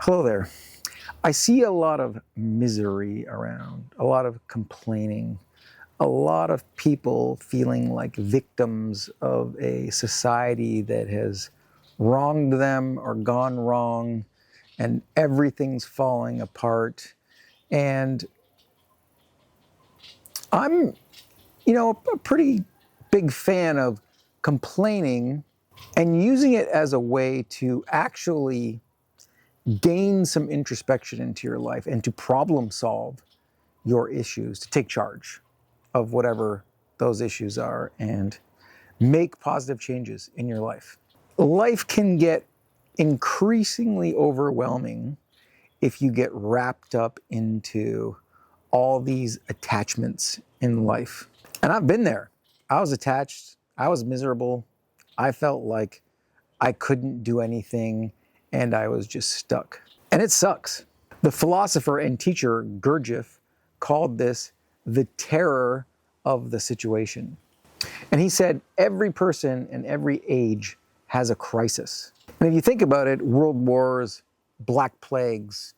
Hello there. I see a lot of misery around, a lot of complaining, a lot of people feeling like victims of a society that has wronged them or gone wrong, and everything's falling apart. And I'm, a pretty big fan of complaining and using it as a way to actually gain some introspection into your life and to problem solve your issues, to take charge of whatever those issues are and make positive changes in your life. Life can get increasingly overwhelming if you get wrapped up into all these attachments in life. And I've been there. I was attached. I was miserable. I felt like I couldn't do anything and I was just stuck. And it sucks. The philosopher and teacher Gurdjieff called this the terror of the situation. And he said every person in every age has a crisis. And if you think about it, world wars, black plagues,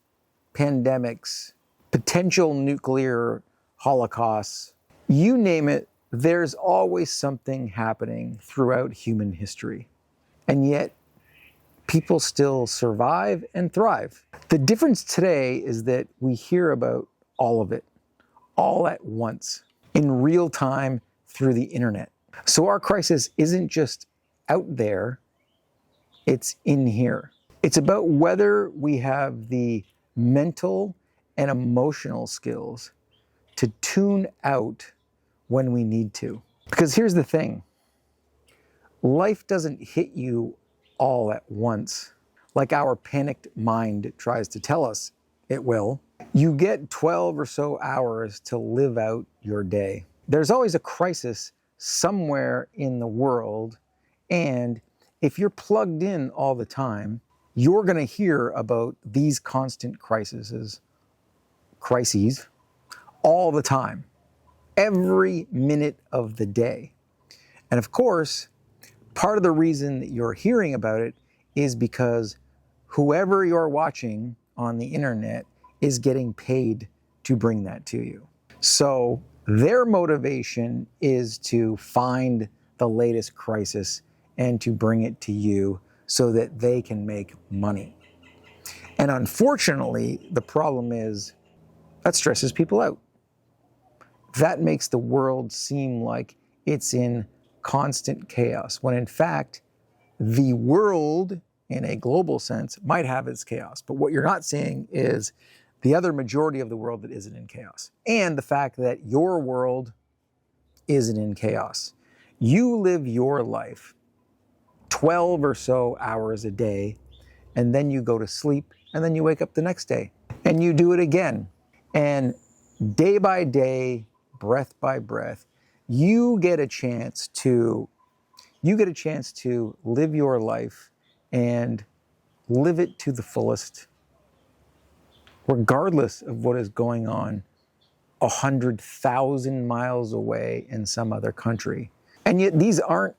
pandemics, potential nuclear holocausts, you name it, there's always something happening throughout human history. And yet, people still survive and thrive. The difference today is that we hear about all of it, all at once, in real time through the internet. So our crisis isn't just out there, it's in here. It's about whether we have the mental and emotional skills to tune out when we need to. Because here's the thing, life doesn't hit you all at once, like our panicked mind tries to tell us it will. You get 12 or so hours to live out your day. There's always a crisis somewhere in the world, and if you're plugged in all the time, you're going to hear about these constant crises all the time, every minute of the day. And of course, part of the reason that you're hearing about it is because whoever you're watching on the internet is getting paid to bring that to you. So their motivation is to find the latest crisis and to bring it to you so that they can make money. And unfortunately, the problem is that stresses people out. That makes the world seem like it's in constant chaos, when in fact, the world in a global sense might have its chaos. But what you're not seeing is the other majority of the world that isn't in chaos, and the fact that your world isn't in chaos. You live your life 12 or so hours a day, and then you go to sleep, and then you wake up the next day, and you do it again. And day by day, breath by breath, you get a chance to live your life and live it to the fullest, regardless of what is going on 100,000 miles away in some other country. And yet these aren't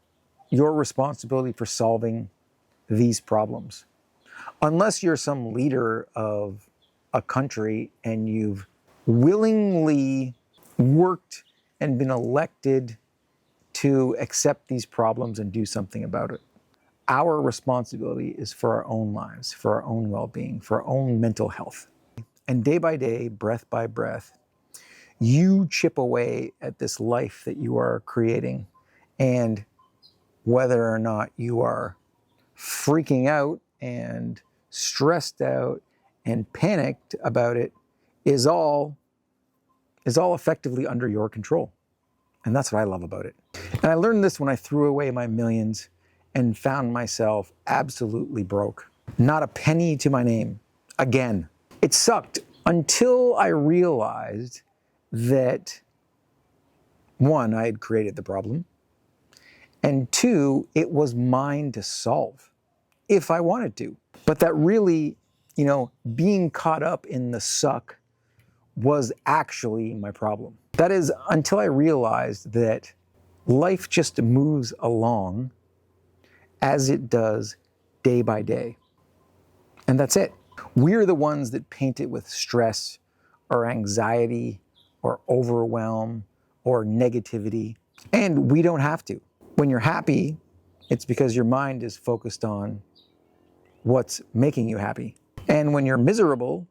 your responsibility for solving these problems. Unless you're some leader of a country and you've willingly worked and been elected to accept these problems and do something about it. Our responsibility is for our own lives, for our own well-being, for our own mental health. And day by day, breath by breath, you chip away at this life that you are creating. And whether or not you are freaking out and stressed out and panicked about it is all effectively under your control. And that's what I love about it. And I learned this when I threw away my millions and found myself absolutely broke. Not a penny to my name. Again. It sucked until I realized that, one, I had created the problem, and two, it was mine to solve if I wanted to. But that really, being caught up in the suck was actually my problem. That is, until I realized that life just moves along as it does day by day. And that's it. We're the ones that paint it with stress or anxiety or overwhelm or negativity, and we don't have to. When you're happy, it's because your mind is focused on what's making you happy. And when you're miserable,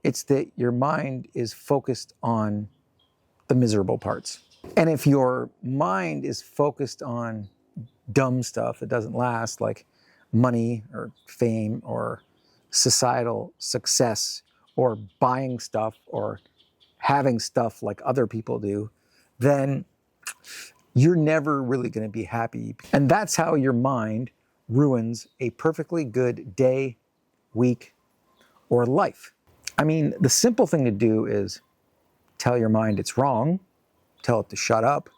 it's that your mind is focused on the miserable parts. And if your mind is focused on dumb stuff that doesn't last, like money or fame or societal success or buying stuff or having stuff like other people do, then you're never really going to be happy. And that's how your mind ruins a perfectly good day, week, or life. I mean, the simple thing to do is tell your mind it's wrong, tell it to shut up,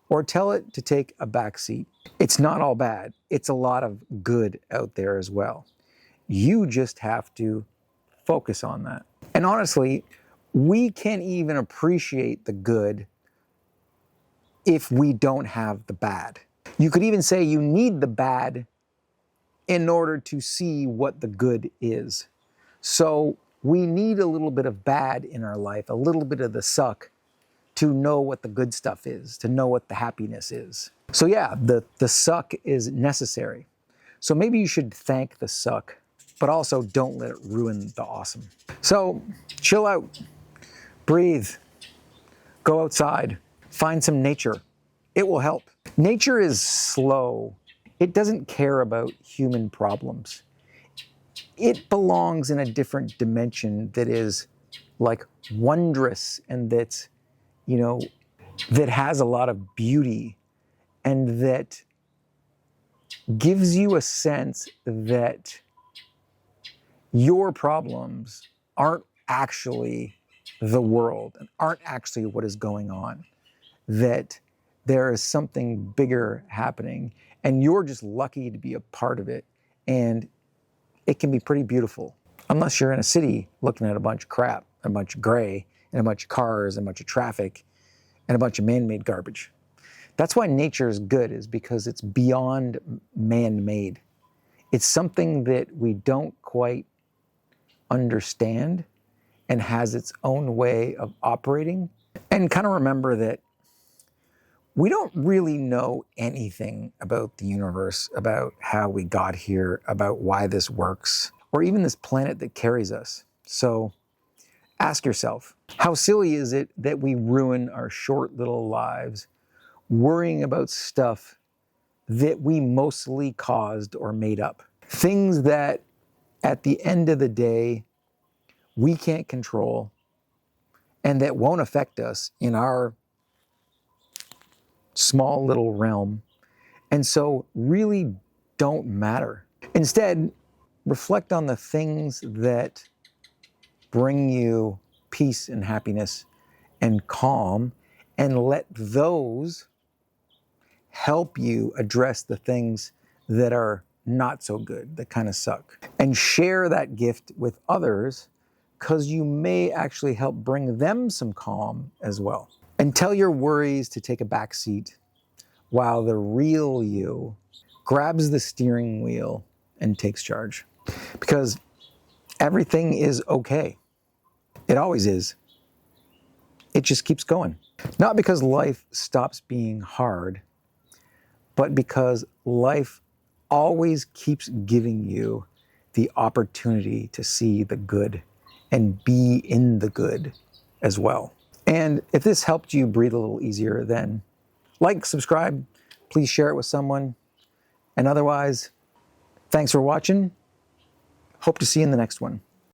or tell it to take a back seat. It's not all bad. It's a lot of good out there as well. You just have to focus on that. And honestly, we can't even appreciate the good if we don't have the bad. You could even say you need the bad in order to see what the good is. So we need a little bit of bad in our life, a little bit of the suck, to know what the good stuff is, to know what the happiness is. So yeah, the suck is necessary. So maybe you should thank the suck, but also don't let it ruin the awesome. So chill out, breathe, go outside, find some nature. It will help. Nature is slow. It doesn't care about human problems. It belongs in a different dimension that is like wondrous and that's, that has a lot of beauty and that gives you a sense that your problems aren't actually the world and aren't actually what is going on, that there is something bigger happening and you're just lucky to be a part of it, and it can be pretty beautiful. Unless you're in a city looking at a bunch of crap, a bunch of gray, and a bunch of cars, and a bunch of traffic, and a bunch of man-made garbage. That's why nature is good, is because it's beyond man-made. It's something that we don't quite understand and has its own way of operating. And kind of remember that we don't really know anything about the universe, about how we got here, about why this works, or even this planet that carries us. So ask yourself, how silly is it that we ruin our short little lives worrying about stuff that we mostly caused or made up? Things that at the end of the day, we can't control and that won't affect us in our small little realm, and so really don't matter. Instead, reflect on the things that bring you peace and happiness and calm, and let those help you address the things that are not so good, that kind of suck. And share that gift with others, because you may actually help bring them some calm as well. And tell your worries to take a back seat while the real you grabs the steering wheel and takes charge. Because everything is okay. It always is. It just keeps going. Not because life stops being hard, but because life always keeps giving you the opportunity to see the good and be in the good as well. And if this helped you breathe a little easier, then like, subscribe, please share it with someone. And otherwise, thanks for watching. Hope to see you in the next one.